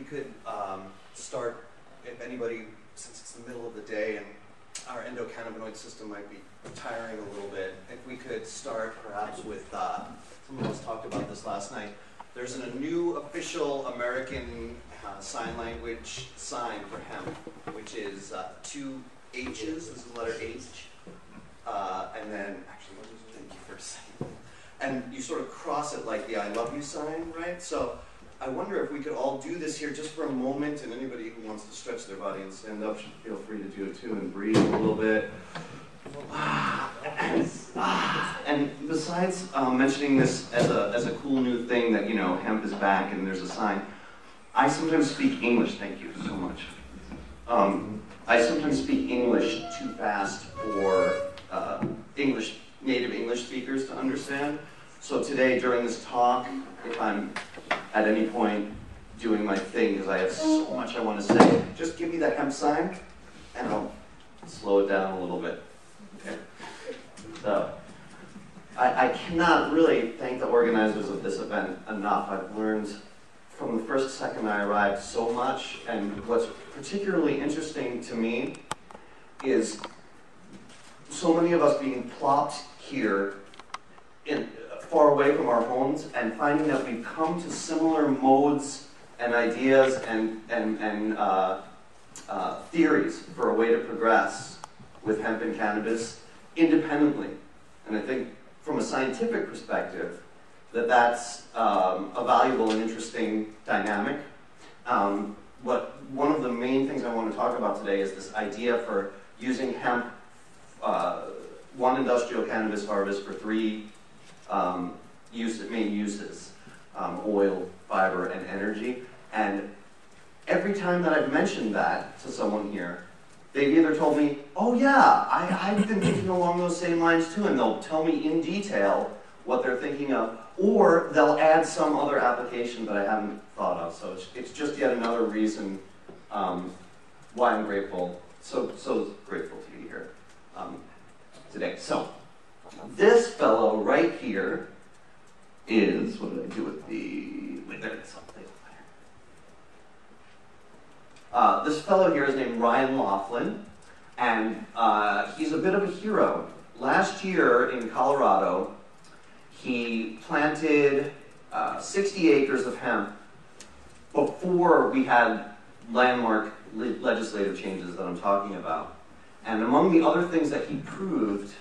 could start, if anybody, since it's the middle of the day and our endocannabinoid system might be tiring a little bit, if we could start perhaps with, some of us talked about this last night, there's a new official American sign language sign for hemp, which is 2 H's, this is letter H, and then, actually, thank you for saying that. And you sort of cross it like the I love you sign, right? So I wonder if we could all do this here just for a moment, and anybody who wants to stretch their body and stand up should feel free to do it too, and breathe a little bit. And besides mentioning this as a cool new thing that, you know, hemp is back and there's a sign, I sometimes speak English, thank you so much. I sometimes speak English too fast for native English speakers to understand. So today during this talk, if I'm at any point doing my thing, because I have so much I want to say, just give me that hemp sign and I'll slow it down a little bit. Okay? So, I cannot really thank the organizers of this event enough. I've learned from the first second I arrived so much, and what's particularly interesting to me is so many of us being plopped here far away from our homes and finding that we've come to similar modes and ideas and theories for a way to progress with hemp and cannabis independently. And I think from a scientific perspective, that's a valuable and interesting dynamic. One of the main things I want to talk about today is this idea for using hemp, one industrial cannabis harvest for 3 main uses, oil, fiber, and energy. And every time that I've mentioned that to someone here, they've either told me, oh yeah, I've been thinking along those same lines too, and they'll tell me in detail what they're thinking of, or they'll add some other application that I haven't thought of. So it's just yet another reason why I'm grateful, so grateful to be here today. So this fellow right here is, what did I do with the, wait, there it is, this fellow here is named Ryan Laughlin, and he's a bit of a hero. Last year in Colorado, he planted 60 acres of hemp before we had landmark legislative changes that I'm talking about. And among the other things that he proved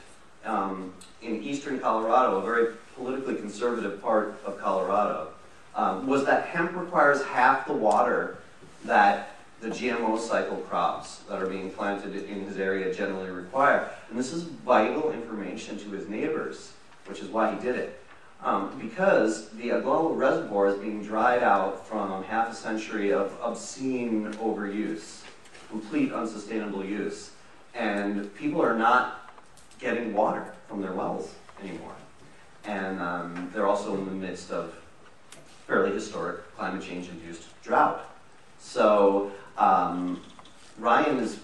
in eastern Colorado, a very politically conservative part of Colorado, was that hemp requires half the water that the GMO cycle crops that are being planted in his area generally require. And this is vital information to his neighbors, which is why he did it. Because the Agualo Reservoir is being dried out from half a century of obscene overuse, complete unsustainable use. And people are not getting water from their wells anymore. And they're also in the midst of fairly historic climate change-induced drought. So Ryan is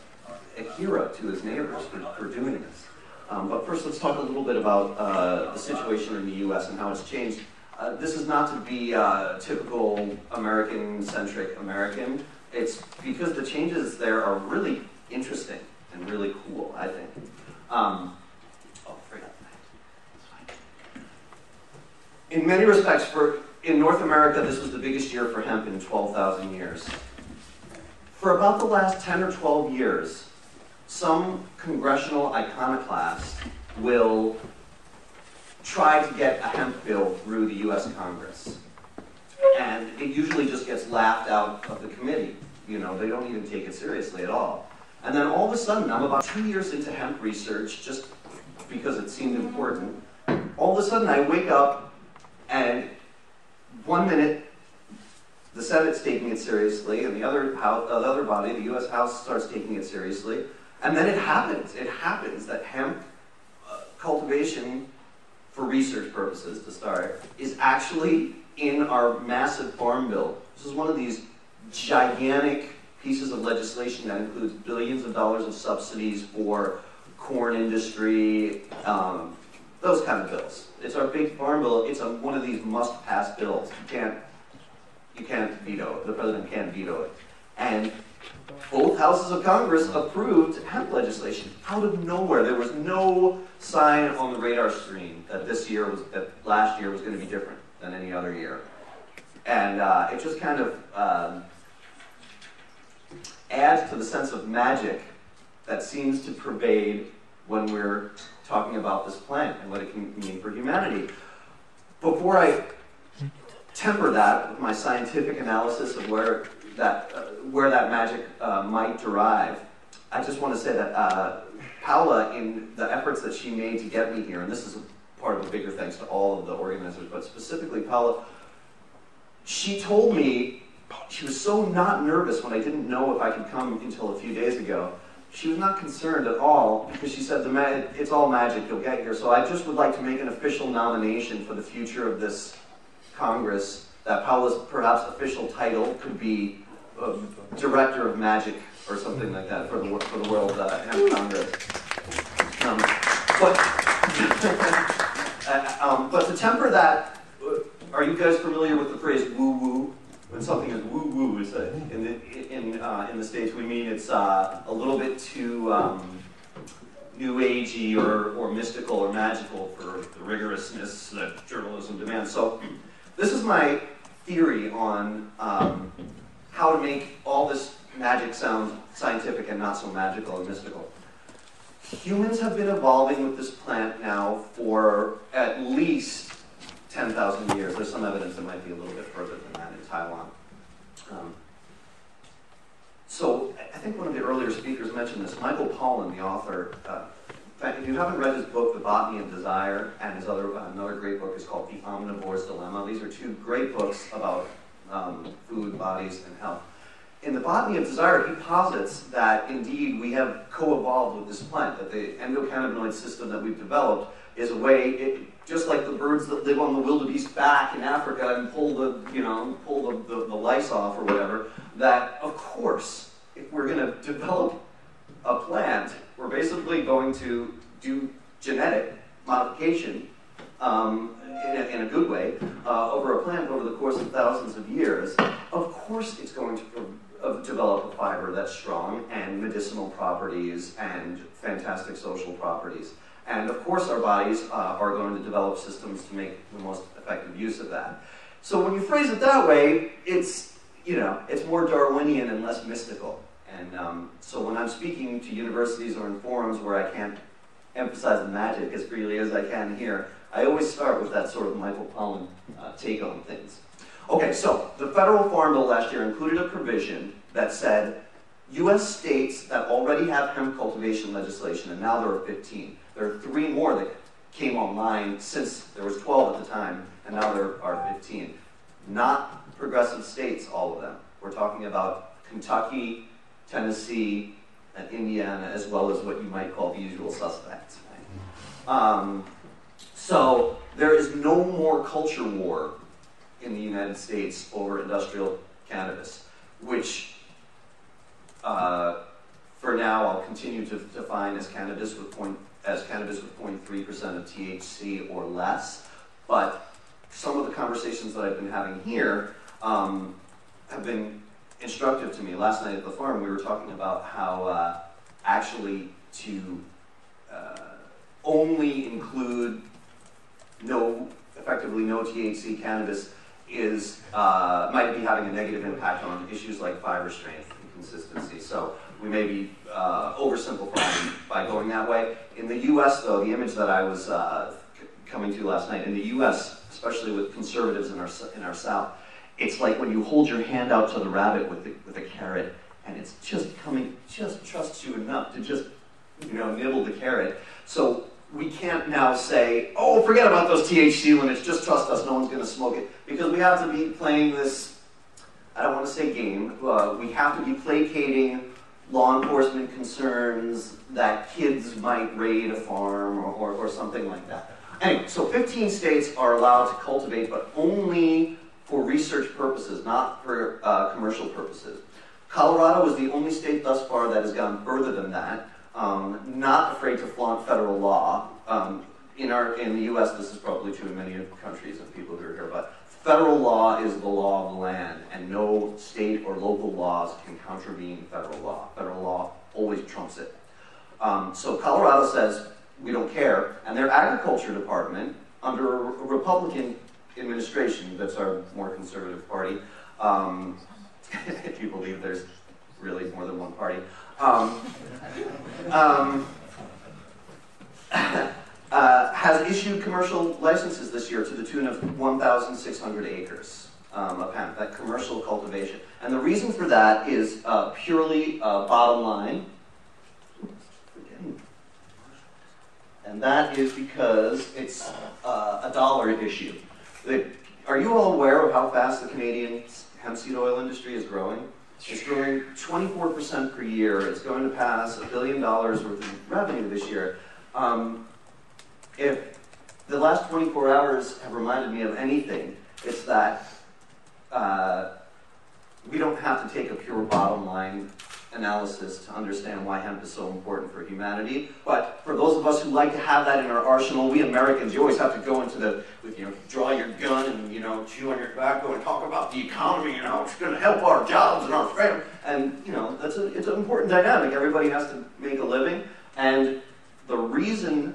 a hero to his neighbors for doing this. But first, let's talk a little bit about the situation in the U.S. and how it's changed. This is not to be typical American-centric American. It's because the changes there are really interesting and really cool, I think. In many respects, in North America, this was the biggest year for hemp in 12,000 years. For about the last 10 or 12 years, some congressional iconoclast will try to get a hemp bill through the U.S. Congress. And it usually just gets laughed out of the committee. You know, they don't even take it seriously at all. And then all of a sudden, I'm about 2 years into hemp research, just because it seemed important. All of a sudden, I wake up, and 1 minute, the Senate's taking it seriously, and the other body, the U.S. House, starts taking it seriously. And then it happens. It happens that hemp cultivation, for research purposes to start, is actually in our massive farm bill. This is one of these gigantic pieces of legislation that includes billions of dollars of subsidies for corn industry, those kind of bills. It's our big farm bill. It's one of these must-pass bills. you can't veto it. The president can't veto it. And both houses of Congress approved hemp legislation out of nowhere. There was no sign on the radar screen that that last year was going to be different than any other year. And it just kind of adds to the sense of magic that seems to pervade when we're talking about this plant and what it can mean for humanity. Before I temper that with my scientific analysis of where that magic might derive, I just want to say that Paula, in the efforts that she made to get me here, and this is a part of a bigger thanks to all of the organizers, but specifically Paula, she told me she was so not nervous when I didn't know if I could come until a few days ago. She was not concerned at all because she said, it's all magic, you'll get here. So I just would like to make an official nomination for the future of this Congress, that Paula's perhaps official title could be Director of Magic or something like that for the World Hemp Congress. But to temper that, are you guys familiar with the phrase woo-woo? When something is woo-woo, in the States, we mean it's a little bit too new agey or mystical or magical for the rigorousness that journalism demands. So this is my theory on how to make all this magic sound scientific and not so magical and mystical. Humans have been evolving with this plant now for at least 10,000 years. There's some evidence it might be a little bit further than that in Taiwan. So I think one of the earlier speakers mentioned this. Michael Pollan, the author, in fact, if you haven't read his book, The Botany of Desire, and his another great book is called The Omnivore's Dilemma. These are two great books about food, bodies, and health. In The Botany of Desire, he posits that indeed we have co-evolved with this plant, that the endocannabinoid system that we've developed is a way, just like the birds that live on the wildebeest back in Africa and pull the lice off or whatever, that of course, if we're going to develop a plant, we're basically going to do genetic modification in a good way over a plant over the course of thousands of years. Of course it's going to develop a fiber that's strong and medicinal properties and fantastic social properties. And of course our bodies are going to develop systems to make the most effective use of that. So when you phrase it that way, it's more Darwinian and less mystical. And so when I'm speaking to universities or in forums where I can't emphasize the magic as freely as I can here, I always start with that sort of Michael Pollan take on things. Okay, so the federal farm bill last year included a provision that said U.S. states that already have hemp cultivation legislation, and now there are 15. There are 3 more that came online since there was 12 at the time, and now there are 15. Not progressive states, all of them. We're talking about Kentucky, Tennessee, and Indiana, as well as what you might call the usual suspects. Right? So there is no more culture war in the United States over industrial cannabis, which for now I'll continue to define as cannabis with 0.3% of THC or less. But some of the conversations that I've been having here have been instructive to me. Last night at the farm we were talking about how actually to only include effectively no THC cannabis might be having a negative impact on issues like fiber strength and consistency. So we may be oversimplifying by going that way. In the U.S., though, the image that I was coming to last night, in the U.S., especially with conservatives in our South, it's like when you hold your hand out to the rabbit with a carrot, and it's just trusts you enough to just nibble the carrot. So we can't now say, oh, forget about those THC limits, just trust us, no one's going to smoke it. Because we have to be playing this, I don't want to say game, we have to be placating law enforcement concerns that kids might raid a farm or something like that. Anyway, so 15 states are allowed to cultivate, but only for research purposes, not for commercial purposes. Colorado is the only state thus far that has gone further than that. Not afraid to flaunt federal law. In the U.S., this is probably true in many countries and people who are here, but federal law is the law of the land, and no state or local laws can contravene federal law. Federal law always trumps it. So Colorado says, we don't care, and their agriculture department, under a Republican administration, that's our more conservative party, if you believe there's really more than one party, has issued commercial licenses this year to the tune of 1,600 acres of hemp, that commercial cultivation. And the reason for that is purely bottom line. And that is because it's a dollar issue. Are you all aware of how fast the Canadian hemp seed oil industry is growing? It's growing 24% per year. It's going to pass $1 billion worth of revenue this year. If the last 24 hours have reminded me of anything, it's that we don't have to take a pure bottom line analysis to understand why hemp is so important for humanity. But for those of us who like to have that in our arsenal, we Americans, you always have to go into the, draw your gun and, chew on your tobacco and talk about the economy, it's going to help our jobs and our family. And, it's an important dynamic. Everybody has to make a living. And the reason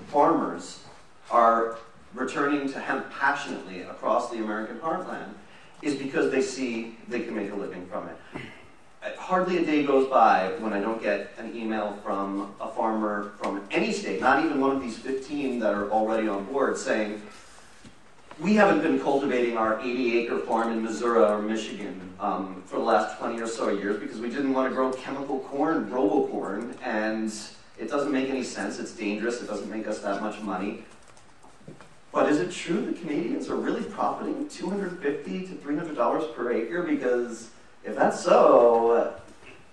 farmers are returning to hemp passionately across the American heartland is because they see they can make a living from it. Hardly a day goes by when I don't get an email from a farmer from any state, not even one of these 15 that are already on board, saying, we haven't been cultivating our 80-acre farm in Missouri or Michigan for the last 20 or so years because we didn't want to grow chemical corn, robo-corn, and it doesn't make any sense, it's dangerous, it doesn't make us that much money. But is it true that Canadians are really profiting $250 to $300 per acre? Because if that's so,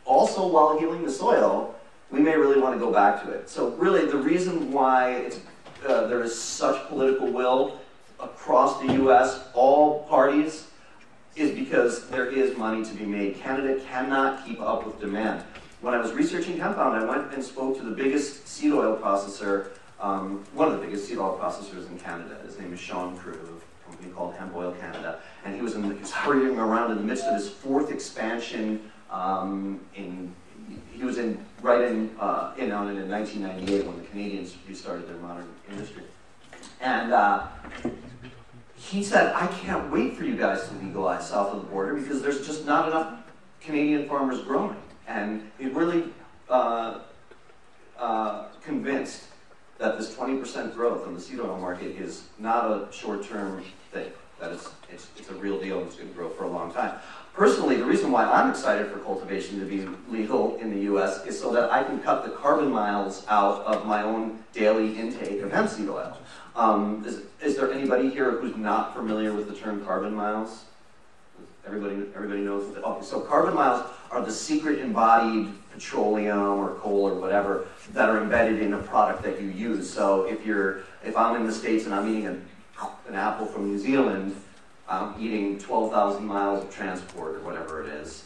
also while healing the soil, we may really want to go back to it. So really the reason why there is such political will across the US, all parties, is because there is money to be made. Canada cannot keep up with demand. When I was researching Hemp Bound, I went and spoke to the biggest seed oil processor, one of the biggest seed oil processors in Canada. His name is Sean Crew, a company called Hemp Oil Canada. And he was hurrying around in the midst of his fourth expansion. He was right in 1998 when the Canadians restarted their modern industry. And he said, I can't wait for you guys to legalize south of the border because there's just not enough Canadian farmers growing. And he's really convinced that this 20% growth in the seed oil market is not a short-term thing. That it's a real deal and it's going to grow for a long time. Personally, the reason why I'm excited for cultivation to be legal in the US is so that I can cut the carbon miles out of my own daily intake of hemp seed oil. Is there anybody here who's not familiar with the term carbon miles? Everybody knows. Okay, so carbon miles are the secret embodied petroleum or coal or whatever that are embedded in a product that you use. So if I'm in the States and I'm eating an apple from New Zealand, I'm eating 12,000 miles of transport or whatever it is.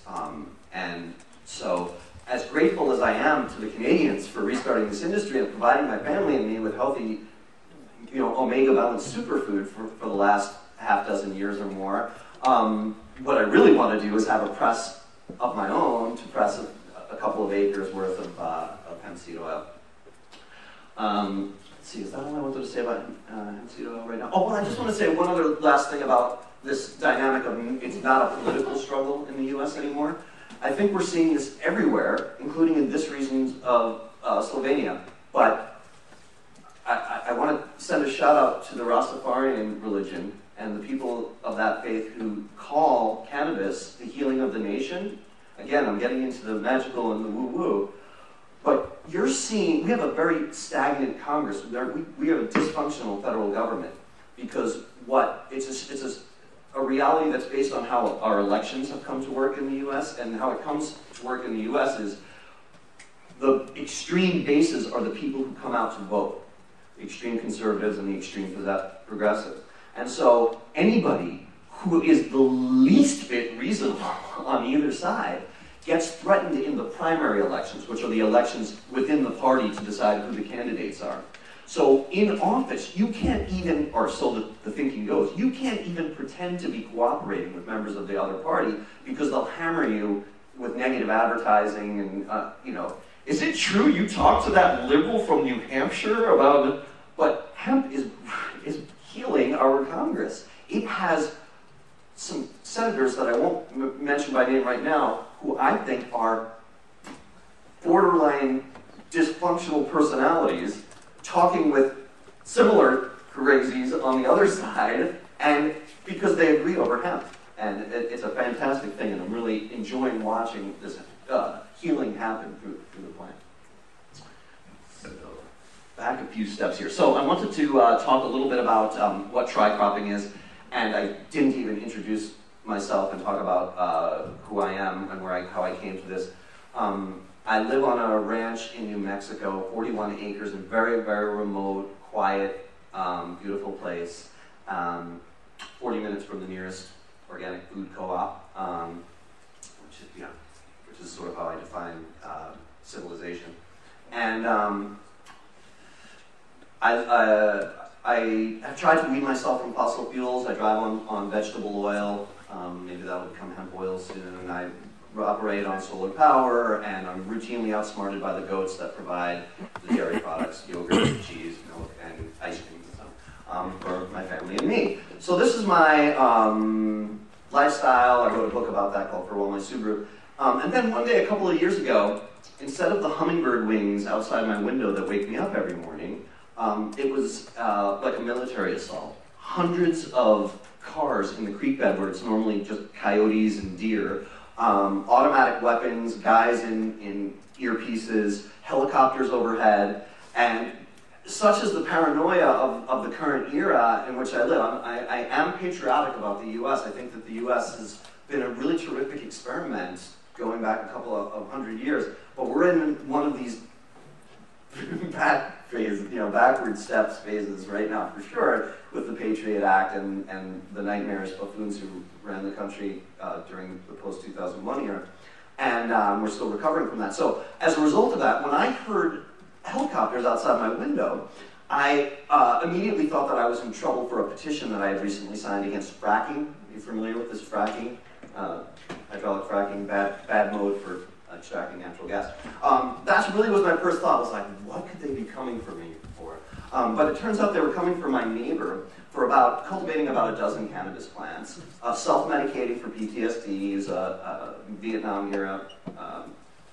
And so as grateful as I am to the Canadians for restarting this industry and providing my family and me with healthy, omega balanced superfood for the last half dozen years or more, what I really want to do is have a press of my own to press a couple of acres worth of hemp seed oil. Let's see, is that all I wanted to say about hemp seed oil right now? Oh, well, I just want to say one other last thing about this dynamic of it's not a political struggle in the US anymore. I think we're seeing this everywhere, including in this region of Slovenia. But I want to send a shout out to the Rastafarian religion and the people of that faith who call cannabis the healing of the nation. Again, I'm getting into the magical and the woo-woo. But you're seeing, we have a very stagnant Congress. We have a dysfunctional federal government. Because it's a reality that's based on how our elections have come to work in the US, and how it comes to work in the US is the extreme bases are the people who come out to vote. The extreme conservatives and the extreme progressives. And so anybody who is the least bit reasonable on either side gets threatened in the primary elections, which are the elections within the party to decide who the candidates are. So in office, you can't even, or so the thinking goes, you can't even pretend to be cooperating with members of the other party because they'll hammer you with negative advertising and, you know, is it true you talked to that liberal from New Hampshire about it? But hemp is healing our Congress. It has some senators that I won't mention by name right now who I think are borderline dysfunctional personalities talking with similar crazies on the other side, and because they agree over hemp. And it's a fantastic thing, and I'm really enjoying watching this healing happen through the plant. So, back a few steps here. So I wanted to talk a little bit about what tri-cropping is, and I didn't even introduce myself and talk about who I am and how I came to this. I live on a ranch in New Mexico, 41 acres, and very, very remote, quiet, beautiful place. 40 minutes from the nearest organic food co-op, which is sort of how I define civilization. And I have tried to wean myself from fossil fuels. I drive on vegetable oil. Maybe that will become hemp oil soon. I operate on solar power, and I'm routinely outsmarted by the goats that provide the dairy products, yogurt, cheese, milk, and ice cream for my family and me. So this is my lifestyle. I wrote a book about that called For Well My Subaru. And then one day, a couple of years ago, instead of the hummingbird wings outside my window that wake me up every morning, it was like a military assault. Hundreds of cars in the creek bed where it's normally just coyotes and deer, automatic weapons, guys in earpieces, helicopters overhead, and such is the paranoia of the current era in which I live. I am patriotic about the U.S. I think that the U.S. has been a really terrific experiment going back a couple of hundred years, but we're in one of these backward steps phases right now, for sure, with the Patriot Act and the nightmarish buffoons who ran the country during the post-2001 era. And we're still recovering from that. So as a result of that, when I heard helicopters outside my window, I immediately thought that I was in trouble for a petition that I had recently signed against fracking. Are you familiar with this fracking? Hydraulic fracking, bad mode for extracting natural gas. That really was my first thought. I was like, what could they be coming for me for? But it turns out they were coming for my neighbor for cultivating about a dozen cannabis plants, self-medicating for PTSD. He's a Vietnam-era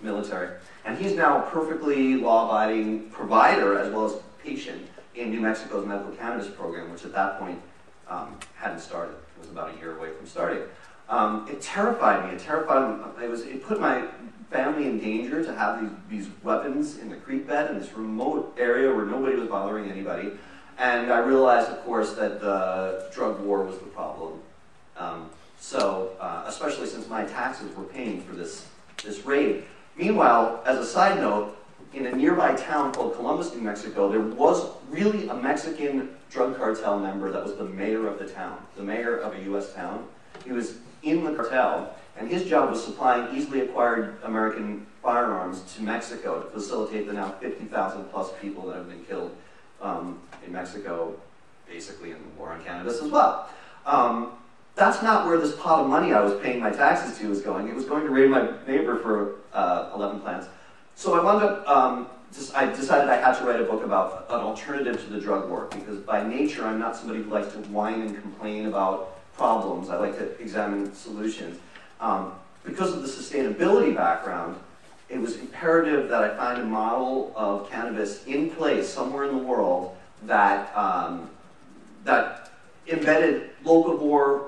military. And he's now a perfectly law-abiding provider as well as patient in New Mexico's medical cannabis program, which at that point hadn't started. It was about a year away from starting. It terrified me. It put my family in danger to have these weapons in the creek bed in this remote area where nobody was bothering anybody. And I realized, of course, that the drug war was the problem. Especially since my taxes were paying for this raid. Meanwhile, as a side note, in a nearby town called Columbus, New Mexico, there was really a Mexican drug cartel member that was the mayor of the town, the mayor of a U.S. town. He was in the cartel, and his job was supplying easily acquired American firearms to Mexico to facilitate the now 50,000 plus people that have been killed in Mexico, basically in the war on cannabis as well. That's not where this pot of money I was paying my taxes to was going. It was going to raid my neighbor for 11 plants. So I wound up, I decided I had to write a book about an alternative to the drug war, because by nature I'm not somebody who likes to whine and complain about problems. I like to examine solutions. Because of the sustainability background, it was imperative that I find a model of cannabis in place somewhere in the world that embedded locavore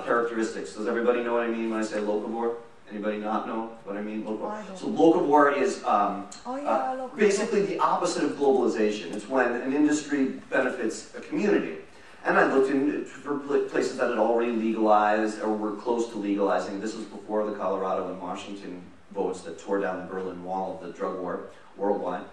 characteristics. Does everybody know what I mean when I say locavore? Anybody not know what I mean? Locavore. So locavore is basically the opposite of globalization. It's when an industry benefits a community. And I looked for places that had already legalized or were close to legalizing. This was before the Colorado and Washington votes that tore down the Berlin Wall of the drug war worldwide.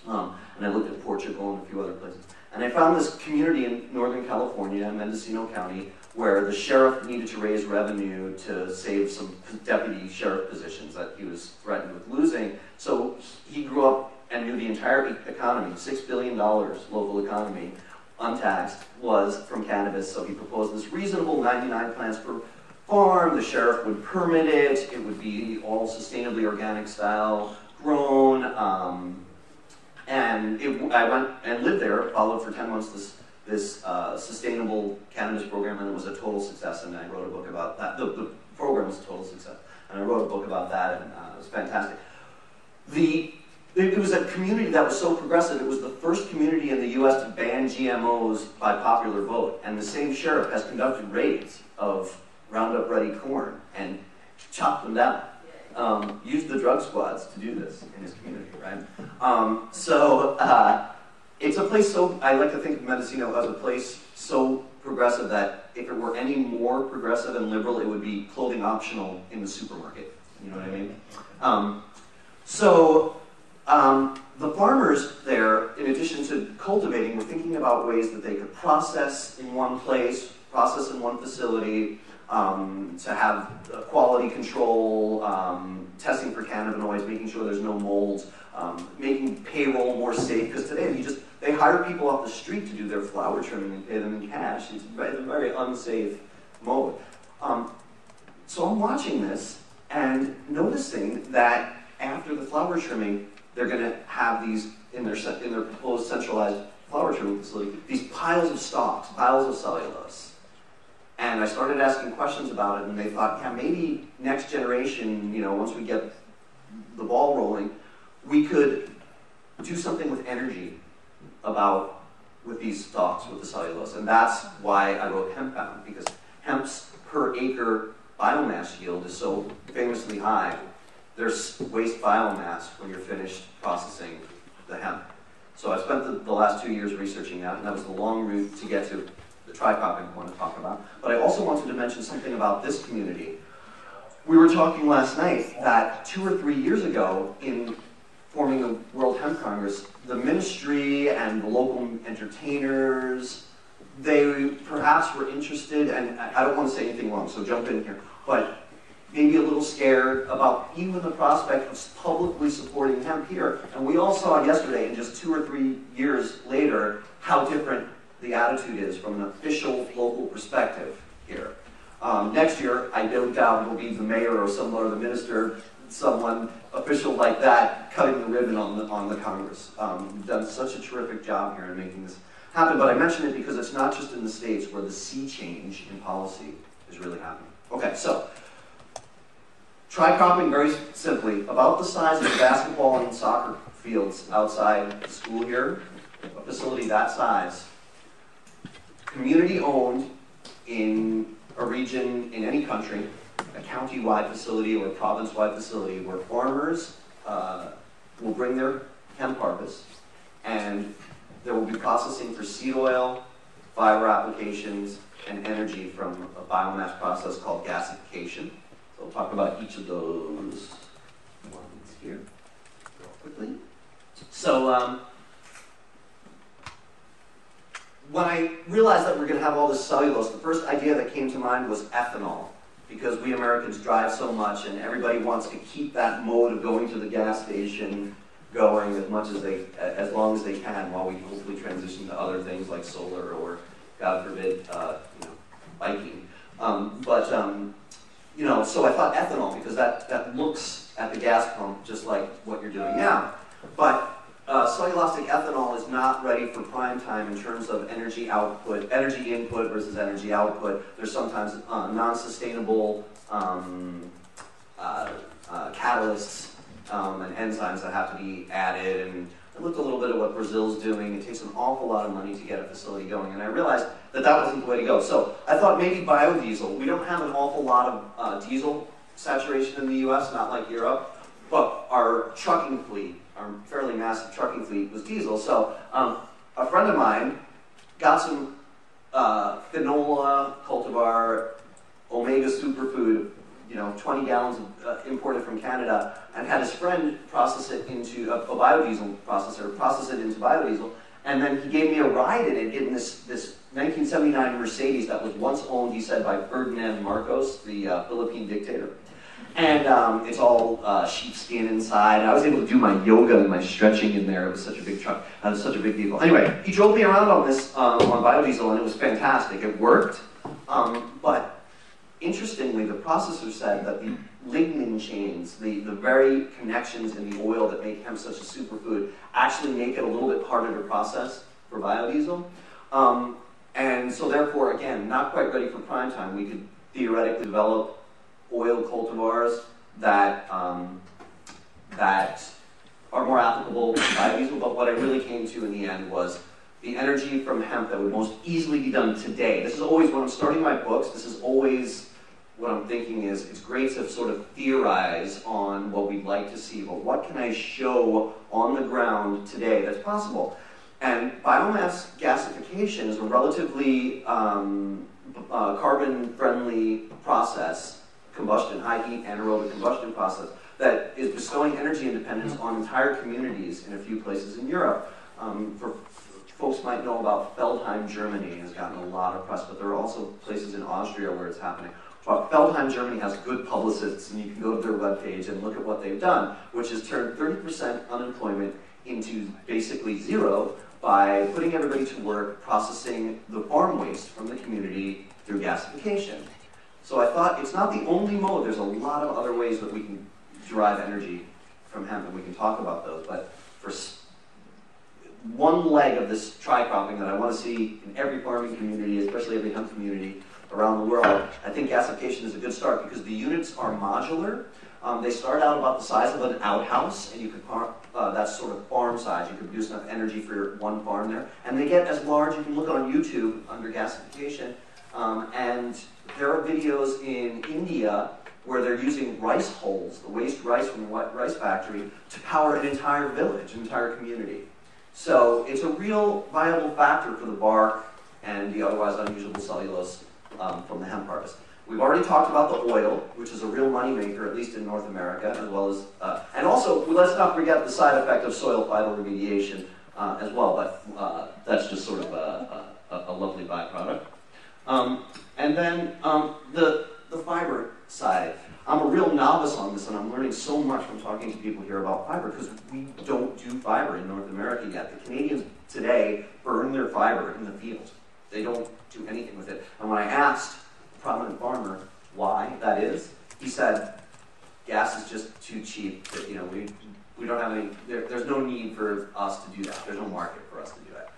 And I looked at Portugal and a few other places. And I found this community in Northern California, Mendocino County, where the sheriff needed to raise revenue to save some deputy sheriff positions that he was threatened with losing. So he grew up and knew the entire economy, $6 billion local economy, untaxed, was from cannabis. So he proposed this reasonable 99 plants per farm. The sheriff would permit it. It would be all sustainably organic style grown. I went and lived there, followed for 10 months this sustainable cannabis program, and it was a total success, and I wrote a book about that. The program was a total success, and I wrote a book about that, and it was fantastic. It was a community that was so progressive. It was the first community in the U.S. to ban GMOs by popular vote, and the same sheriff has conducted raids of Roundup-ready corn and chopped them down. Used the drug squads to do this in his community, right? It's a place so, I like to think of Mendocino as a place so progressive that if it were any more progressive and liberal, it would be clothing optional in the supermarket. You know what I mean? The farmers there, in addition to cultivating, were thinking about ways that they could process in one place, process in one facility, to have quality control, testing for cannabinoids, making sure there's no molds, making payroll more safe, because today they hire people off the street to do their flower trimming and pay them in cash. It's a very unsafe mode. So I'm watching this and noticing that after the flower trimming, they're going to have these, in their proposed centralized flower trimming facility, these piles of stalks, piles of cellulose. And I started asking questions about it, and they thought, yeah, maybe next generation, once we get the ball rolling, we could do something with energy with these stalks, with the cellulose. And that's why I wrote Hemp Bound, because hemp's per acre biomass yield is so famously high. There's waste biomass when you're finished processing the hemp. So I spent the last 2 years researching that, and that was the long route to get to the tri-cropping I want to talk about. But I also wanted to mention something about this community. We were talking last night that 2 or 3 years ago, in forming the World Hemp Congress, the ministry and the local entertainers, they perhaps were interested, and I don't want to say anything wrong, so jump in here, but maybe a little scared about even the prospect of publicly supporting hemp here. And we all saw yesterday, and just 2 or 3 years later, how different the attitude is from an official local perspective here. Next year, I don't doubt it'll be the mayor or someone, or the minister, someone official like that, cutting the ribbon on the Congress. You've done such a terrific job here in making this happen, but I mention it because it's not just in the States where the sea change in policy is really happening. Okay, so, tri-cropping, very simply, about the size of basketball and soccer fields outside the school here, a facility that size, community-owned in a region in any country, a county-wide facility or a province-wide facility where farmers will bring their hemp harvest, and there will be processing for seed oil, fiber applications, and energy from a biomass process called gasification. So we'll talk about each of those ones here real quickly. So when I realized that we're going to have all this cellulose, the first idea that came to mind was ethanol, because we Americans drive so much and everybody wants to keep that mode of going to the gas station going as long as they can, while we hopefully transition to other things like solar or, God forbid, biking. So I thought ethanol, because that looks at the gas pump just like what you're doing now. But cellulosic ethanol is not ready for prime time in terms of energy output, energy input versus energy output. There's sometimes non-sustainable catalysts and enzymes that have to be added. And I looked a little bit at what Brazil's doing. It takes an awful lot of money to get a facility going, and I realized that wasn't the way to go. So I thought maybe biodiesel. We don't have an awful lot of diesel saturation in the US, not like Europe, but our trucking fleet, our fairly massive trucking fleet, was diesel. So a friend of mine got some canola, cultivar, omega superfood, 20 gallons imported from Canada, and had his friend process it into a biodiesel processor, process it into biodiesel, and then he gave me a ride in it in this 1979 Mercedes that was once owned, he said, by Ferdinand Marcos, the Philippine dictator. And it's all sheepskin inside. I was able to do my yoga and my stretching in there. It was such a big truck. It was such a big vehicle. Anyway, he drove me around on this, on biodiesel, and it was fantastic. It worked. But interestingly, the processor said that the lignin chains, the very connections in the oil that make hemp such a superfood, actually make it a little bit harder to process for biodiesel. And so therefore, again, not quite ready for prime time. We could theoretically develop oil cultivars that, that are more applicable to biodiesel, but what I really came to in the end was the energy from hemp that would most easily be done today. This is always, when I'm starting my books, this is always what I'm thinking is, it's great to sort of theorize on what we'd like to see, but what can I show on the ground today that's possible? And biomass gasification is a relatively carbon-friendly process, combustion, high heat anaerobic combustion process, that is bestowing energy independence on entire communities in a few places in Europe. Folks might know about Feldheim, Germany, has gotten a lot of press, but there are also places in Austria where it's happening. But Feldheim, Germany has good publicists, and you can go to their webpage and look at what they've done, which has turned 30% unemployment into basically zero by putting everybody to work processing the farm waste from the community through gasification. So I thought it's not the only mode. There's a lot of other ways that we can derive energy from hemp, and we can talk about those. But for one leg of this tri-cropping that I want to see in every farming community, especially every hemp community around the world, I think gasification is a good start because the units are modular. They start out about the size of an outhouse, and you could that's sort of farm size. You could produce enough energy for one farm there. And they get as large, you can look on YouTube under gasification, and there are videos in India where they're using rice hulls, the waste rice from the rice factory, to power an entire village, an entire community. So it's a real viable factor for the bark and the otherwise unusable cellulose from the hemp harvest. We've already talked about the oil, which is a real moneymaker, at least in North America, as well as, and also, let's not forget the side effect of soil phytoremediation as well, but that's just sort of a lovely byproduct. And then the fiber side. I'm a real novice on this, and I'm learning so much from talking to people here about fiber, because we don't do fiber in North America yet. The Canadians today burn their fiber in the field. They don't do anything with it. And when I asked a prominent farmer why that is, he said, gas is just too cheap. That, we don't have any, there's no need for us to do that. There's no market for us to do that.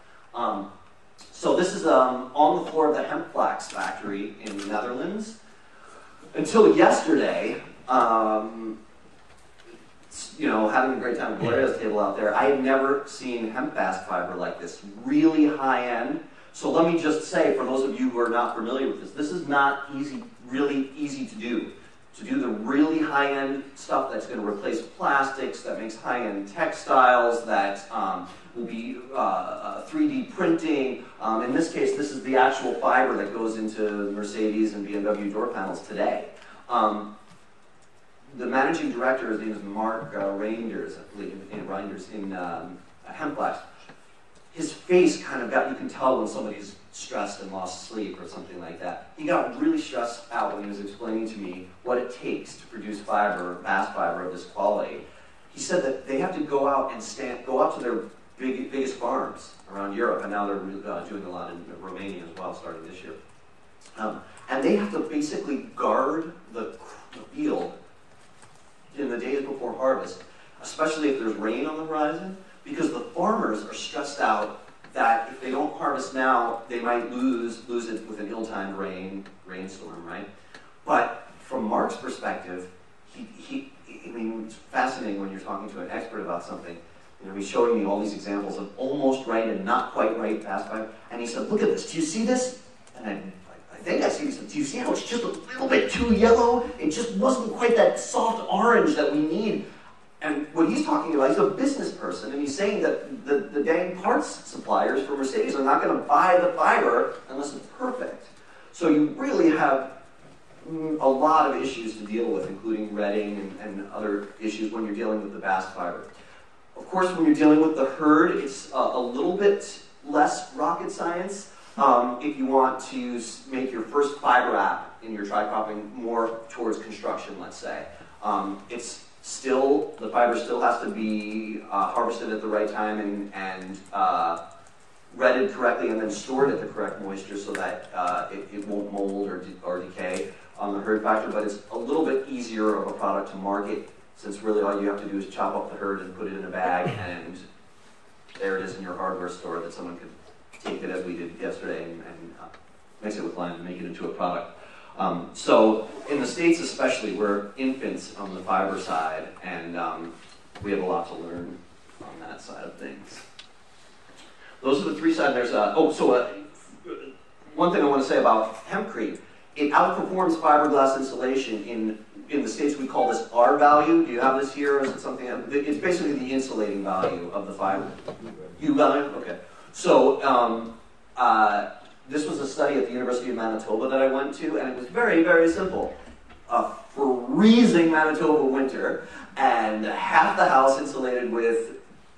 So this is on the floor of the hemp flax factory in the Netherlands. Until yesterday, having a great time at Gloria's table out there, I had never seen hemp bast fiber like this, really high end. So let me just say, for those of you who are not familiar with this, this is not easy, really easy to do. To do the really high-end stuff that's going to replace plastics, that makes high-end textiles, that will be 3D printing. In this case, this is the actual fiber that goes into Mercedes and BMW door panels today. The managing director, his name is Mark Reinders, I believe, in Hemp Flax. His face kind of got, you can tell when somebody's stressed and lost sleep or something like that. He got really stressed out when he was explaining to me what it takes to produce fiber, bast fiber of this quality. He said that they have to go out and go out to their biggest farms around Europe, and now they're doing a lot in Romania as well, starting this year. And they have to basically guard the field in the days before harvest, especially if there's rain on the horizon, because the farmers are stressed out that if they don't harvest now, they might lose it with an ill-timed rainstorm, right? But from Mark's perspective, I mean, it's fascinating when you're talking to an expert about something. He's showing me all these examples of almost right and not quite right bast fiber, and he said, "Look at this. Do you see this?" And I think I see this. Do you see how it's just a little bit too yellow? It just wasn't quite that soft orange that we need. And what he's talking about, he's a business person, and he's saying that the dang parts suppliers for Mercedes are not going to buy the fiber unless it's perfect. So you really have a lot of issues to deal with, including retting and other issues when you're dealing with the bast fiber. Of course, when you're dealing with the herd, it's a little bit less rocket science. If you want to make your first fiber app in your tri-cropping more towards construction, let's say. It's still, the fiber still has to be harvested at the right time and retted correctly and then stored at the correct moisture so that it won't mold or decay on the herd factor, but it's a little bit easier of a product to market since really all you have to do is chop up the herd and put it in a bag and there it is in your hardware store that someone could take it as we did yesterday and mix it with lime and make it into a product. So in the States especially, we're infants on the fiber side and we have a lot to learn on that side of things. Those are the three sides. There's one thing I want to say about hempcrete. It outperforms fiberglass insulation in the States. We call this R value. Do you have this here, or is it something? It's basically the insulating value of the fiber. U value? Okay. So this was a study at the University of Manitoba that I went to, and it was very, very simple. A freezing Manitoba winter, and half the house insulated with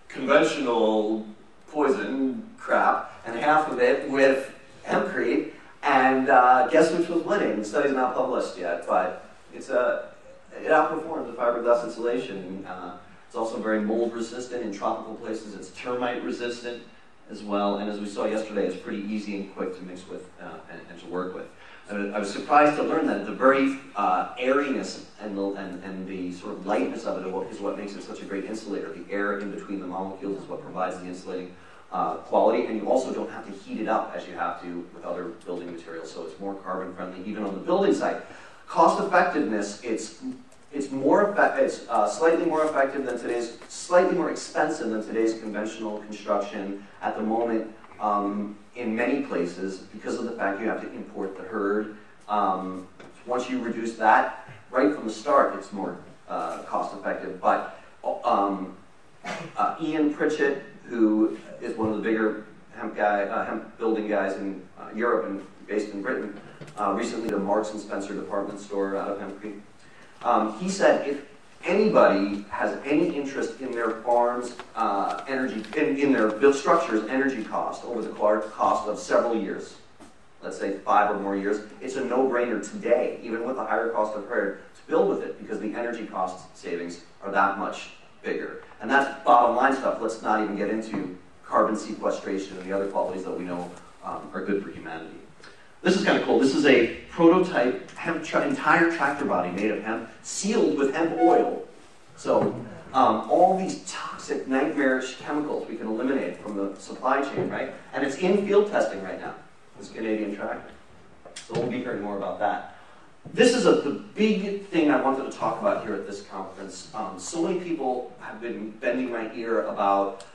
conventional poison crap, and half of it with hempcrete, and guess which was winning? The study's not published yet, but it outperformed the fiberglass insulation. It's also very mold resistant in tropical places. It's termite resistant as well, and as we saw yesterday, it's pretty easy and quick to mix with and to work with. I was surprised to learn that the very airiness and the sort of lightness of it is what makes it such a great insulator. The air in between the molecules is what provides the insulating quality, and you also don't have to heat it up as you have to with other building materials, so it's more carbon friendly even on the building site. Cost effectiveness, it's slightly more effective than today's, slightly more expensive than today's conventional construction at the moment in many places because of the fact you have to import the herd. Once you reduce that, right from the start, it's more cost effective. But Ian Pritchett, who is one of the bigger hemp building guys in Europe and based in Britain, recently the Marks and Spencer department store out of hempcrete. He said if anybody has any interest in their farm's energy, in their built structure's energy cost over the cost of several years, let's say 5 or more years, it's a no-brainer today, even with the higher cost of herd, to build with it because the energy cost savings are that much bigger. And that's bottom line stuff. Let's not even get into carbon sequestration and the other qualities that we know are good for humanity. This is kind of cool. This is a prototype entire tractor body made of hemp, sealed with hemp oil. So all these toxic, nightmarish chemicals we can eliminate from the supply chain, right? And it's in field testing right now, this Canadian tractor. So we'll be hearing more about that. This is the big thing I wanted to talk about here at this conference. So many people have been bending my ear about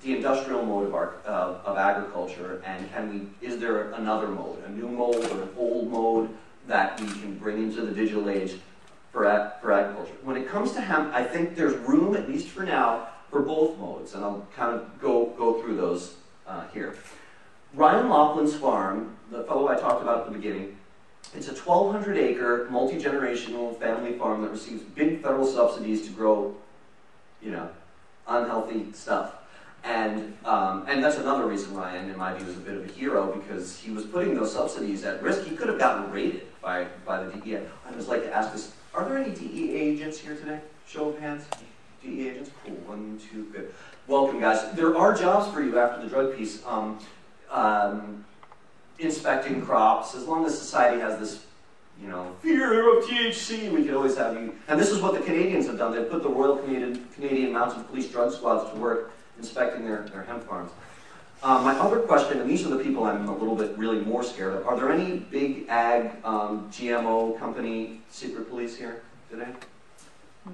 the industrial mode of agriculture, and is there another mode, a new mode or an old mode that we can bring into the digital age for agriculture? When it comes to hemp, I think there's room, at least for now, for both modes, and I'll kind of go through those here. Ryan Laughlin's farm, the fellow I talked about at the beginning, it's a 1,200-acre, multi-generational family farm that receives big federal subsidies to grow, unhealthy stuff. And that's another reason Ryan, in my view, is a bit of a hero, because he was putting those subsidies at risk. He could have gotten raided by the DEA. I'd just like to ask this, are there any DEA agents here today? Show of hands. DEA agents? Cool. 1, 2, good. Welcome, guys. There are jobs for you after the drug piece. Inspecting crops, as long as society has this, fear of THC, we could always have you. And this is what the Canadians have done. They've put the Royal Canadian Mounted Police drug squads to work inspecting their hemp farms. My other question, and these are the people I'm a little bit really more scared of, are there any big ag GMO company secret police here today?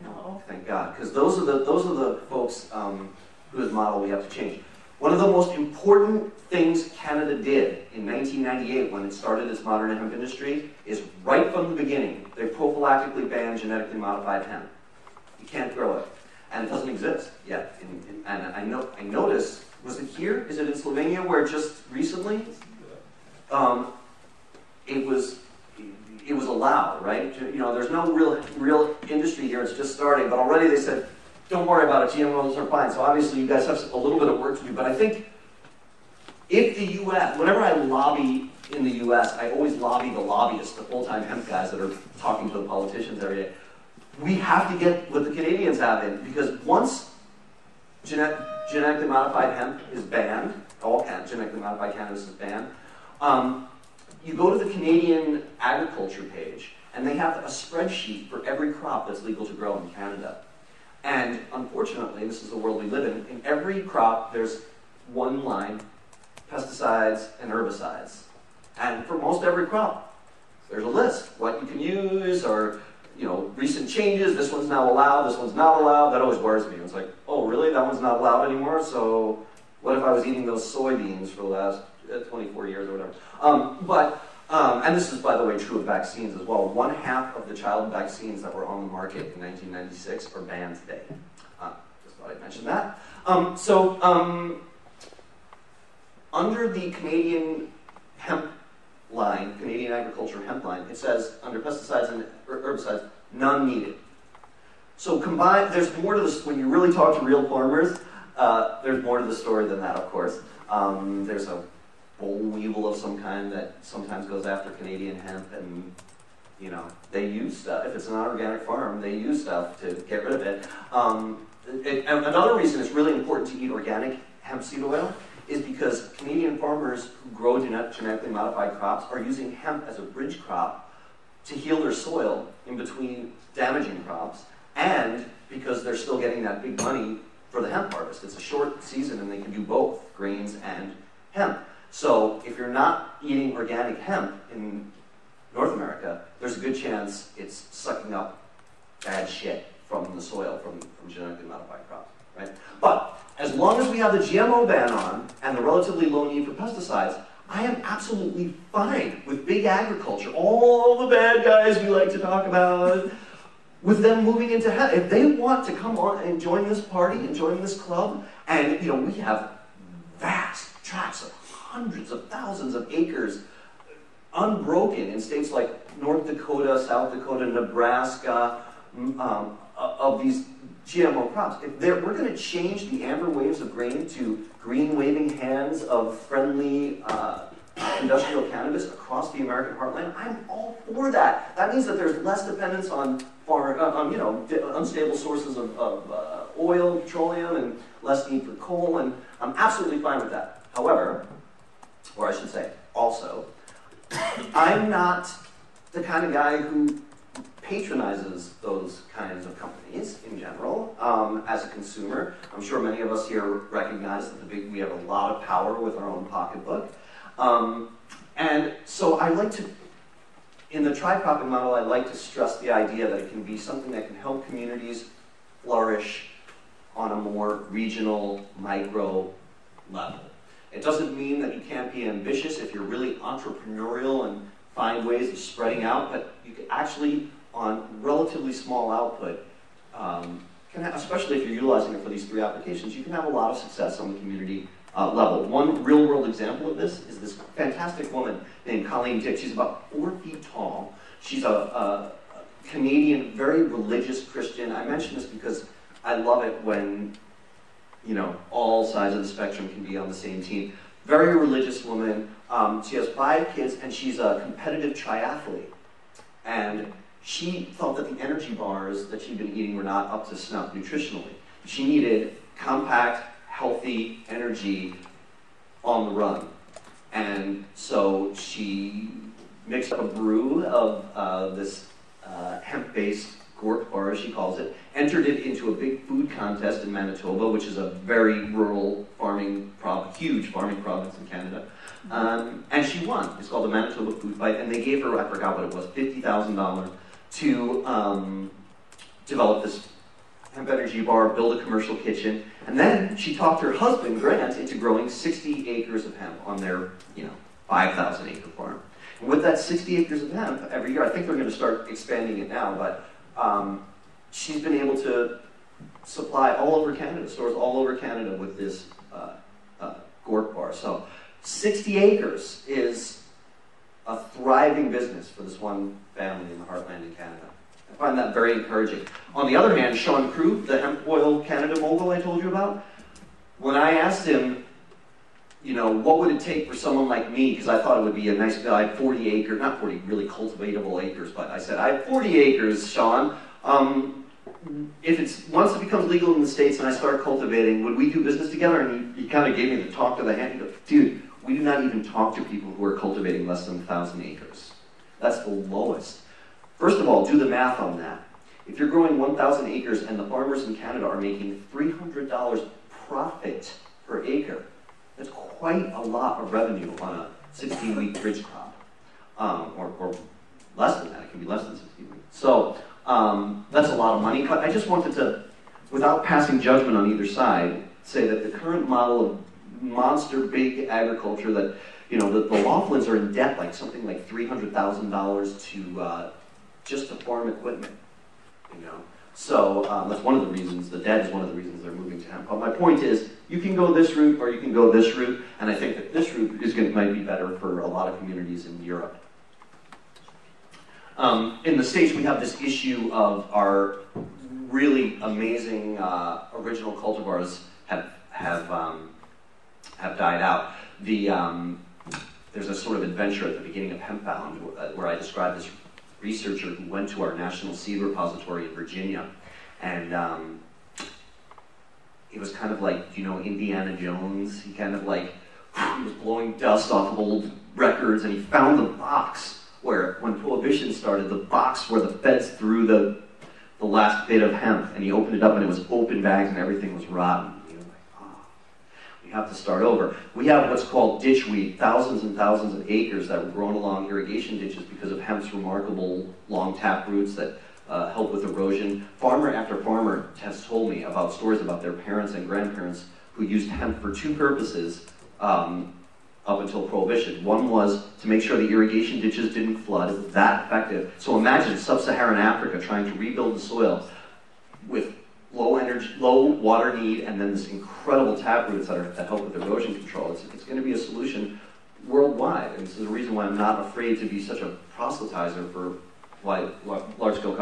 No. Thank God, because those are the folks whose model we have to change. One of the most important things Canada did in 1998 when it started its modern hemp industry is right from the beginning, they prophylactically banned genetically modified hemp. You can't grow it. And it doesn't exist yet. And I noticed, was it here? Is it in Slovenia where just recently it was allowed, right? There's no real industry here. It's just starting, but already they said, don't worry about it. GMOs are fine. So obviously you guys have a little bit of work to do. But I think if the U.S., whenever I lobby in the US, I always lobby the lobbyists, the full-time hemp guys that are talking to the politicians every day. We have to get what the Canadians have in, because once genetically modified hemp is banned, all genetically modified cannabis is banned, you go to the Canadian agriculture page, and they have a spreadsheet for every crop that's legal to grow in Canada. And unfortunately, this is the world we live in every crop there's one line, pesticides and herbicides. And for most every crop, there's a list, what you can use, or recent changes, this one's now allowed, this one's not allowed. That always worries me. It's like, oh really, that one's not allowed anymore? So what if I was eating those soybeans for the last 24 years or whatever? And this is, by the way, true of vaccines as well. 1/2 of the child vaccines that were on the market in 1996 are banned today. Just thought I'd mention that. Under the Canadian hemp line, Canadian agriculture hemp line, it says under pesticides and herbicides, none needed. So there's more to this, when you really talk to real farmers, there's more to the story than that, of course. There's a boll weevil of some kind that sometimes goes after Canadian hemp, and they use stuff. If it's an organic farm, they use stuff to get rid of it. Another reason it's really important to eat organic hemp seed oil is because Canadian farmers who grow genetically modified crops are using hemp as a bridge crop to heal their soil in between damaging crops, and because they're still getting that big money for the hemp harvest. It's a short season and they can do both, grains and hemp. So if you're not eating organic hemp in North America, there's a good chance it's sucking up bad shit from the soil, from genetically modified crops, right? But as long as we have the GMO ban on and the relatively low need for pesticides, I am absolutely fine with big agriculture, all the bad guys we like to talk about, with them moving into hemp. If they want to come on and join this party and join this club, and we have vast tracts of hundreds of thousands of acres unbroken in states like North Dakota, South Dakota, Nebraska, of these GMO crops. If we're going to change the amber waves of grain to green waving hands of friendly industrial cannabis across the American heartland, I'm all for that. That means that there's less dependence on unstable sources of oil, petroleum, and less need for coal, and I'm absolutely fine with that. However, or I should say, also, I'm not the kind of guy who patronizes those kinds of companies in general. As a consumer, I'm sure many of us here recognize that we have a lot of power with our own pocketbook. And so I like to, in the tri-cropping model, I like to stress the idea that it can be something that can help communities flourish on a more regional, micro level. It doesn't mean that you can't be ambitious if you're really entrepreneurial and find ways of spreading out, but you can actually, on relatively small output, especially if you're utilizing it for these 3 applications, you can have a lot of success on the community level. One real-world example of this is this fantastic woman named Colleen Dick. She's about 4 feet tall. She's a Canadian, very religious Christian. I mention this because I love it when all sides of the spectrum can be on the same team. Very religious woman. She has 5 kids, and she's a competitive triathlete. And she felt that the energy bars that she'd been eating were not up to snuff nutritionally. She needed compact, healthy energy on the run. And so she mixed up a brew of this hemp-based gourd bar, as she calls it, entered it into a big food contest in Manitoba, which is a very rural huge farming province in Canada. And she won. It's called the Manitoba Food Fight, and they gave her, I forgot what it was, $50,000 to develop this hemp energy bar, build a commercial kitchen, and then she talked her husband, Grant, into growing 60 acres of hemp on their 5,000 acre farm. And with that 60 acres of hemp every year, I think they're going to start expanding it now, but she's been able to supply all over Canada, stores all over Canada with this gourd bar. So 60 acres is a thriving business for this one family in the heartland in Canada. I find that very encouraging. On the other hand, Sean Crew, the hemp oil Canada mogul I told you about, when I asked him, you know, what would it take for someone like me, because I thought it would be a nice, I had 40 acres, not 40 really cultivatable acres, but I said, I have 40 acres, Sean. Once it becomes legal in the States and I start cultivating, would we do business together? And he kind of gave me the talk to the hand. He goes, dude, we do not even talk to people who are cultivating less than 1,000 acres. That's the lowest. First of all, do the math on that. If you're growing 1,000 acres and the farmers in Canada are making $300 profit per acre, that's quite a lot of revenue on a 16-week bridge crop, or less than that. It can be less than 16 weeks. So that's a lot of money. But I just wanted to, without passing judgment on either side, say that the current model of monster big agriculture that, you know, the Laughlins are in debt like something like $300,000 to just to farm equipment, you know. So that's one of the reasons, the debt is one of the reasons they're moving to hemp. But my point is, you can go this route or you can go this route, and I think that this route might be better for a lot of communities in Europe. In the States, we have this issue of our really amazing original cultivars have died out. There's a sort of adventure at the beginning of Hemp Bound where I described this researcher who went to our national seed repository in Virginia, and it was kind of like, you know, Indiana Jones. He kind of like, he was blowing dust off of old records, and he found the box where, when Prohibition started, the box where the feds threw the last bit of hemp, and he opened it up and it was open bags and everything was rotten. He was like, oh, we have to start over. We have what's called ditchweed, thousands and thousands of acres that were grown along irrigation ditches because of hemp's remarkable long tap roots that help with erosion. Farmer after farmer has told me about stories about their parents and grandparents who used hemp for two purposes up until Prohibition. One was to make sure the irrigation ditches didn't flood. It was that effective. So imagine sub-Saharan Africa trying to rebuild the soil with low energy, low water need, and then this incredible tap roots that help with erosion control. It's going to be a solution worldwide, and this is the reason why I'm not afraid to be such a proselytizer for large-scale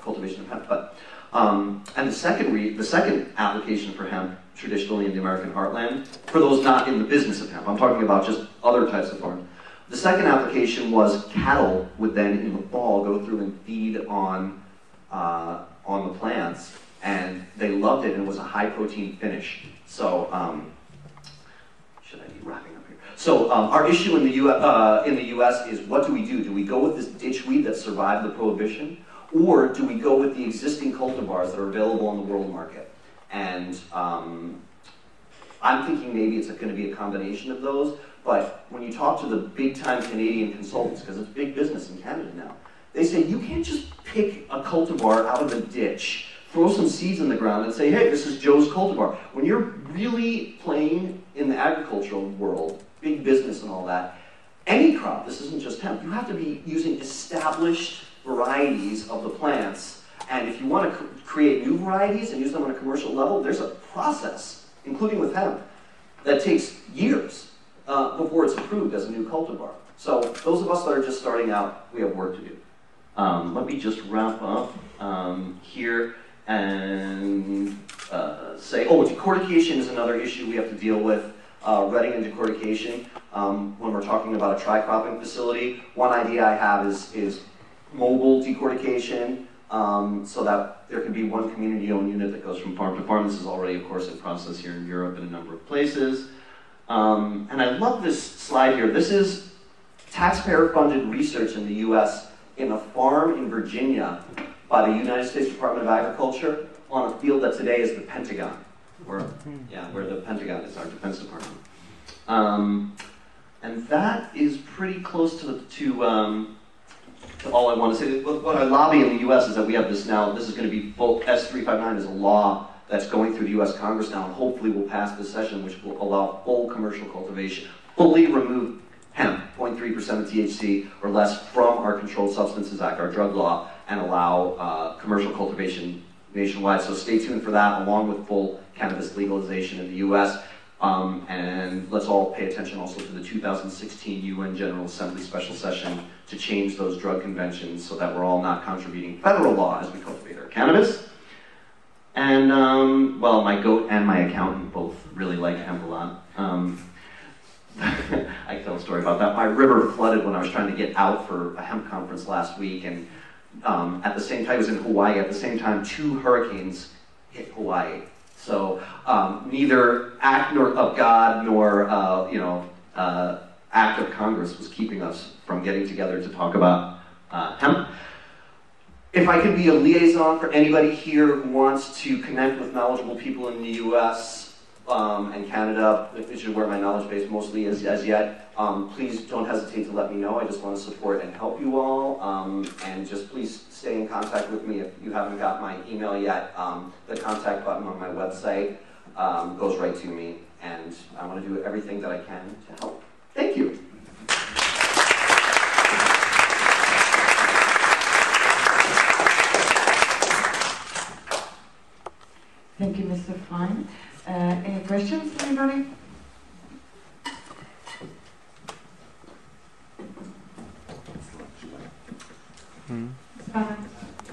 cultivation of hemp. But and the second application for hemp, traditionally in the American heartland, for those not in the business of hemp, I'm talking about just other types of farm. The second application was cattle would then in the fall go through and feed on the plants, and they loved it, and it was a high-protein finish. So should I be wrapping up here? So our issue in the U.S. is, what do we do? Do we go with this ditchweed that survived the Prohibition, or do we go with the existing cultivars that are available on the world market? And I'm thinking maybe it's going to be a combination of those, but when you talk to the big-time Canadian consultants, because it's big business in Canada now, they say you can't just pick a cultivar out of a ditch, throw some seeds in the ground and say, hey, this is Joe's cultivar. When you're really playing in the agricultural world, big business and all that, any crop, this isn't just hemp, you have to be using established varieties of the plants. And if you want to create new varieties and use them on a commercial level, there's a process, including with hemp, that takes years before it's approved as a new cultivar. So those of us that are just starting out, we have work to do. Let me just wrap up here and say, decortication is another issue we have to deal with. Retting and decortication. When we're talking about a tri-cropping facility, one idea I have is mobile decortication, so that there can be one community-owned unit that goes from farm to farm. This is already, of course, in process here in Europe in a number of places. And I love this slide here. This is taxpayer-funded research in the U.S. in a farm in Virginia by the United States Department of Agriculture on a field that today is the Pentagon, where the Pentagon is, our Defense Department. And that is pretty close to all I want to say. What I lobby in the U.S. is that we have this now. This is going to be full. S359 is a law that's going through the U.S. Congress now, and hopefully will pass this session, which will allow full commercial cultivation, fully remove hemp, 0.3% of THC or less from our Controlled Substances Act, our drug law, and allow commercial cultivation nationwide. So stay tuned for that, along with full cannabis legalization in the U.S. And let's all pay attention also to the 2016 UN General Assembly special session to change those drug conventions so that we're all not contravening federal law as we cultivate our cannabis. And, well, my goat and my accountant both really like hemp a lot. I can tell a story about that. My river flooded when I was trying to get out for a hemp conference last week, and at the same time, I was in Hawaii. At the same time, 2 hurricanes hit Hawaii. So neither act of God nor act of Congress was keeping us from getting together to talk about hemp. If I could be a liaison for anybody here who wants to connect with knowledgeable people in the U.S. And Canada, which is where my knowledge base mostly is as yet, please don't hesitate to let me know. I just want to support and help you all. And just please stay in contact with me if you haven't got my email yet. The contact button on my website goes right to me. And I want to do everything that I can to help. Thank you. Thank you, Mr. Fine. Any questions, anybody?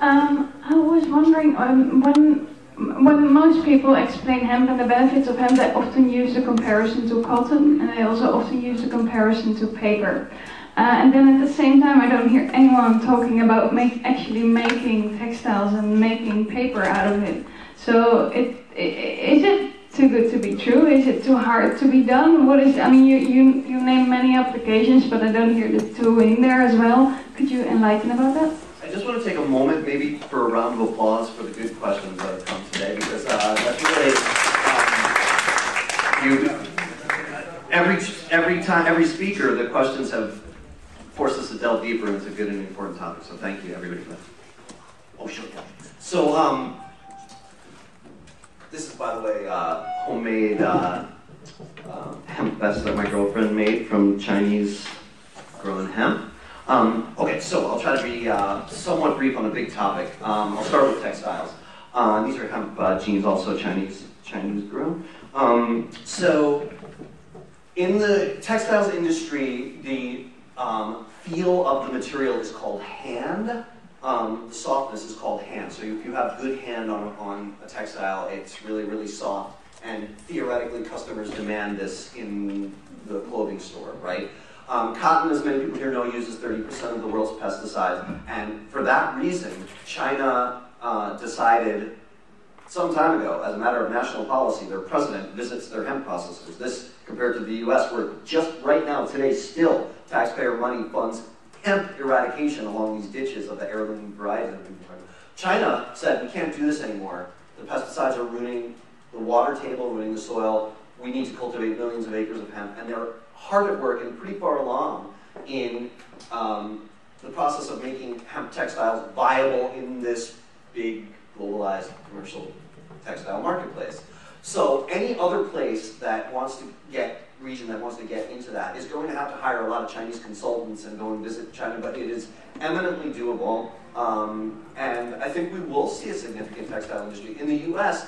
I was wondering, when most people explain hemp and the benefits of hemp, they often use the comparison to cotton, and they also often use the comparison to paper. And then at the same time, I don't hear anyone talking about actually making textiles and making paper out of it. So, is it too good to be true? Is it too hard to be done? What is? I mean, you name many applications, but I don't hear the two in there as well. Could you enlighten about that? I just want to take a moment, maybe for a round of applause for the good questions that have come today, because that's really every speaker, the questions have forced us to delve deeper into good and important topics. So thank you, everybody, for that. Oh, sure. So this is, by the way, homemade hemp vest that my girlfriend made from Chinese grown hemp. Okay, so I'll try to be somewhat brief on a big topic. I'll start with textiles. These are hemp jeans, also Chinese grown. So in the textiles industry, the feel of the material is called hand. The softness is called hand. So if you have good hand on a textile, it's really, really soft. And theoretically, customers demand this in the clothing store, right? Cotton, as many people here know, uses 30% of the world's pesticides. And for that reason, China decided some time ago, as a matter of national policy, their president visits their hemp processors. This, compared to the US, where just right now, today, still, taxpayer money funds hemp eradication along these ditches of the heirloom varieties. China said, we can't do this anymore. The pesticides are ruining the water table, ruining the soil. We need to cultivate millions of acres of hemp. And they're hard at work and pretty far along in the process of making hemp textiles viable in this big, globalized, commercial textile marketplace. So any other place that wants to get region that wants to get into that is going to have to hire a lot of Chinese consultants and go and visit China, but it is eminently doable. And I think we will see a significant textile industry. In the US,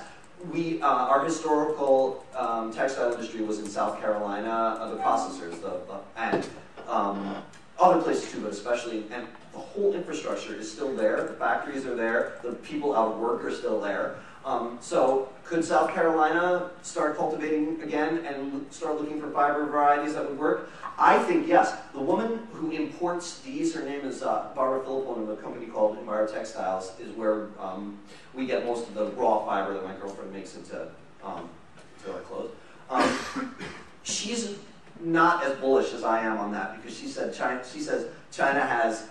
our historical textile industry was in South Carolina, the processors, and other places too, but especially, and the whole infrastructure is still there, the factories are there, the people out of work are still there. So could South Carolina start cultivating again and start looking for fiber varieties that would work? I think yes. The woman who imports these, her name is Barbara Philippone, of a company called Envirotextiles, is where we get most of the raw fiber that my girlfriend makes into our clothes. She's not as bullish as I am on that, because she says China has,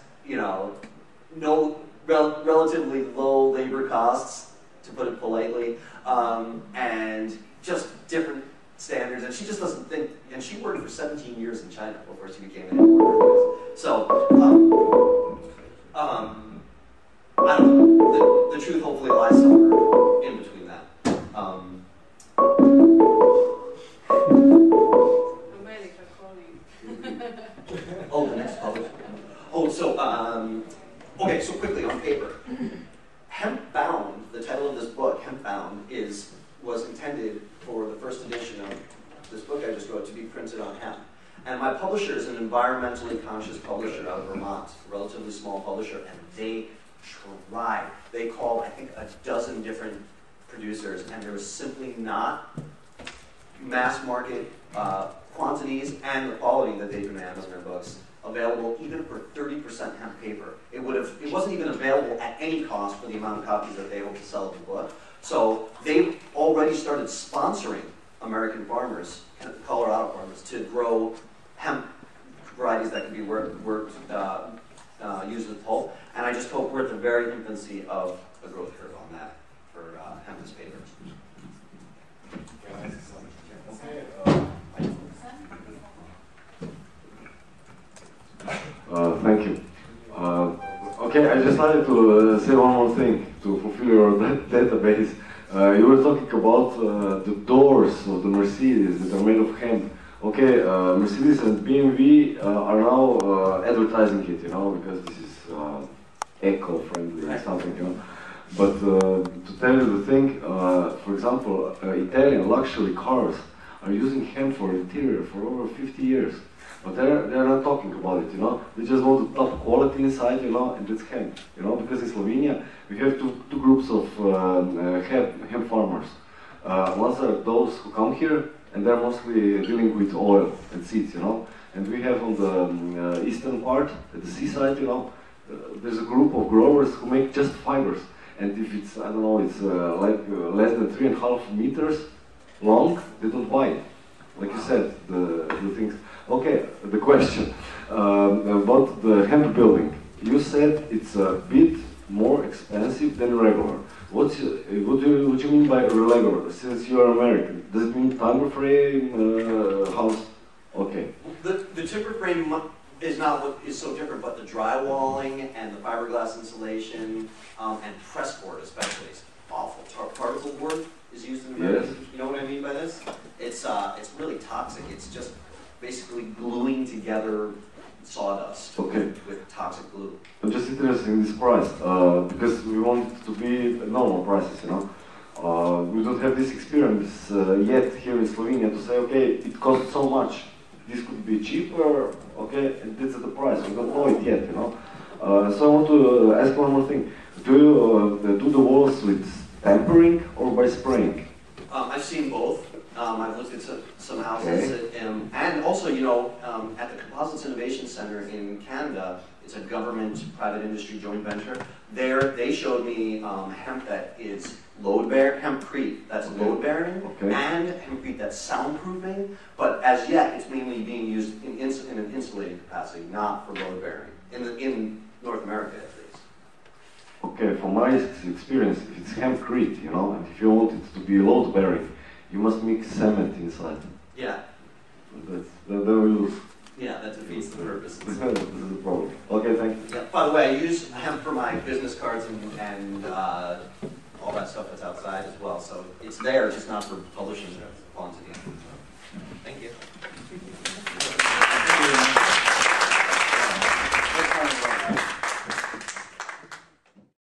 relatively low labor costs, to put it politely, and just different standards, and she just doesn't think, and she worked for 17 years in China before she became an importer. So, I don't know, the truth hopefully lies somewhere in between that. America calling. Oh, the next publisher. Oh, so, okay, so quickly on paper. Hemp Bound, the title of this book, Hemp Bound, was intended for the first edition of this book I just wrote to be printed on hemp. And my publisher is an environmentally conscious publisher out of Vermont, a relatively small publisher, and they tried. They called, I think, 12 different producers, and there was simply not mass market quantities and the quality that they demand on their books available even for 30% hemp paper. It wasn't even available at any cost for the amount of copies that they hope to sell of the book. So they've already started sponsoring American farmers, Colorado farmers, to grow hemp varieties that can be used as pulp. And I just hope we're at the very infancy of a growth curve on that for hemp as paper. Thank you. Okay, I just wanted to say one more thing to fulfill your database. You were talking about the doors of the Mercedes that are made of hemp. Okay, Mercedes and BMW are now advertising it, you know, because this is eco-friendly or something, you know. But to tell you the thing, for example, Italian luxury cars are using hemp for interior for over 50 years. But they're not talking about it, you know. They just want the top quality inside, you know, and it's hemp, you know. Because in Slovenia we have two groups of hemp farmers. Ones are those who come here and they're mostly dealing with oil and seeds, you know. And we have on the eastern part, at the seaside, you know, there's a group of growers who make just fibers. And if it's, I don't know, it's less than 3.5 meters long, they don't buy it. Like you said, the things. Okay, the question about the hemp building. You said it's a bit more expensive than regular. What do you mean by regular? Since you are American, does it mean timber frame house? Okay. The timber frame is not what is so different, but the drywalling and the fiberglass insulation and press board especially is awful. Particle board is used in America. Yes. You know what I mean by this? It's really toxic. It's just basically gluing together sawdust with toxic glue. I'm just interested in this price because we want it to be normal prices, you know. We don't have this experience yet here in Slovenia to say, okay, it costs so much. This could be cheaper, okay, and this is the price. We don't know it yet, you know. So I want to ask one more thing. Do you do the walls with tampering or by spraying? I've seen both. I've looked at some houses, and also, you know, at the Composites Innovation Center in Canada, it's a government private industry joint venture. There, they showed me hemp that is hempcrete that's load bearing, and hempcrete that's soundproofing. But as yet, it's mainly being used in an insulating capacity, not for load bearing in North America at least. Okay, from my experience, if it's hempcrete, you know, and if you want it to be load bearing, you must mix cement inside. Yeah. Yeah, that defeats the purpose. This is the problem. Okay, thank you. Yeah. By the way, I use hemp for my business cards and all that stuff that's outside as well. So it's there, just not for publishing quantity.